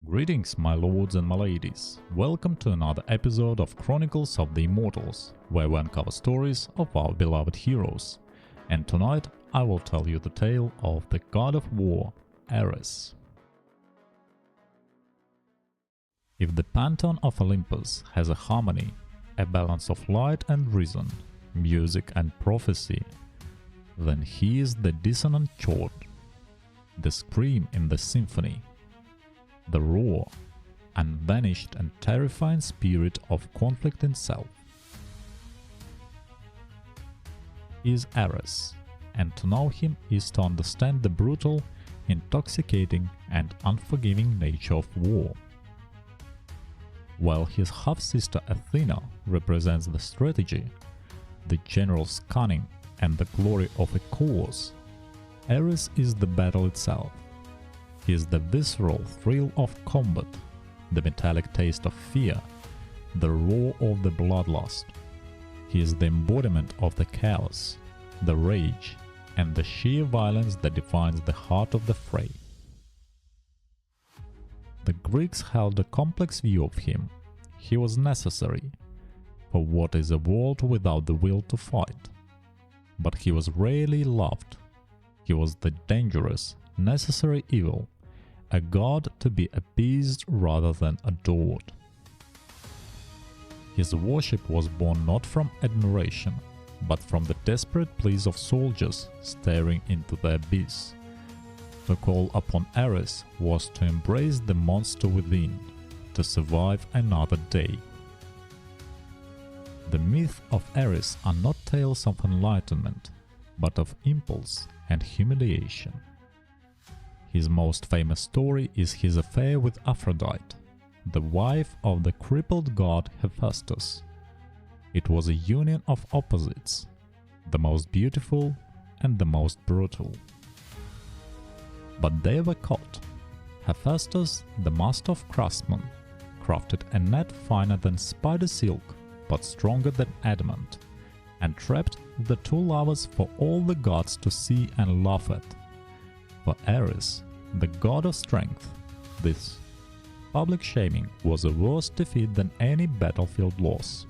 Greetings, my lords and my ladies. Welcome to another episode of Chronicles of the Immortals, where we uncover stories of our beloved heroes. And tonight I will tell you the tale of the god of war, Ares. If the pantheon of Olympus has a harmony, a balance of light and reason, music and prophecy, then he is the dissonant chord, the scream in the symphony, the raw, unvanished and terrifying spirit of conflict itself. He is Ares, and to know him is to understand the brutal, intoxicating and unforgiving nature of war. While his half-sister Athena represents the strategy, the general's cunning and the glory of a cause, Ares is the battle itself. He is the visceral thrill of combat, the metallic taste of fear, the roar of the bloodlust. He is the embodiment of the chaos, the rage, and the sheer violence that defines the heart of the fray. The Greeks held a complex view of him. He was necessary, for what is a world without the will to fight? But he was rarely loved. He was the dangerous, necessary evil, a god to be appeased rather than adored. His worship was born not from admiration, but from the desperate pleas of soldiers staring into the abyss. To call upon Ares was to embrace the monster within, to survive another day. The myths of Ares are not tales of enlightenment, but of impulse and humiliation. His most famous story is his affair with Aphrodite, the wife of the crippled god Hephaestus. It was a union of opposites, the most beautiful and the most brutal. But they were caught. Hephaestus, the master of craftsmen, crafted a net finer than spider silk but stronger than adamant, and trapped the two lovers for all the gods to see and laugh at. For Ares, the god of strength, this public shaming was a worse defeat than any battlefield loss.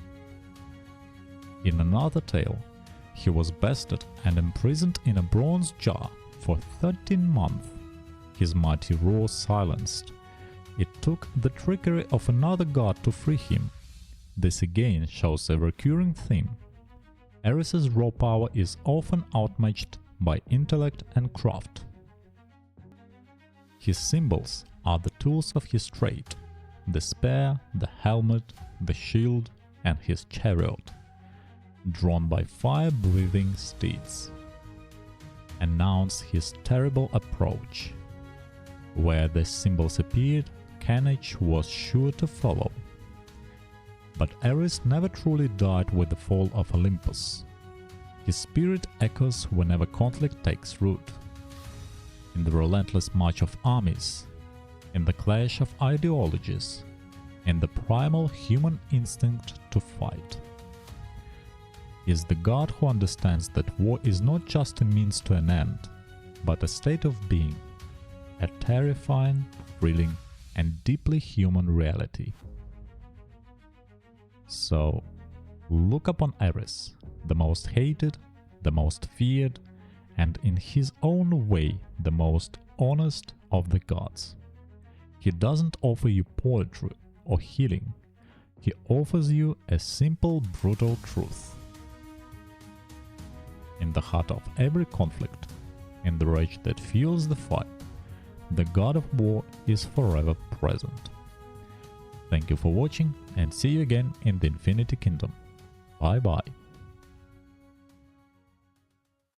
In another tale, he was bested and imprisoned in a bronze jar for 13 months. His mighty roar silenced. It took the trickery of another god to free him. This again shows a recurring theme. Ares's raw power is often outmatched by intellect and craft. His symbols are the tools of his trade: the spear, the helmet, the shield, and his chariot, drawn by fire-breathing steeds, announce his terrible approach. Where the symbols appeared, carnage was sure to follow. But Ares never truly died with the fall of Olympus. His spirit echoes whenever conflict takes root. In the relentless march of armies, in the clash of ideologies, in the primal human instinct to fight. He is the god who understands that war is not just a means to an end, but a state of being, a terrifying, thrilling, and deeply human reality. So, look upon Ares, the most hated, the most feared, and in his own way the most honest of the gods. He doesn't offer you poetry or healing, he offers you a simple, brutal truth. In the heart of every conflict, in the rage that fuels the fight, the god of war is forever present. Thank you for watching, and see you again in the Infinity Kingdom. Bye bye.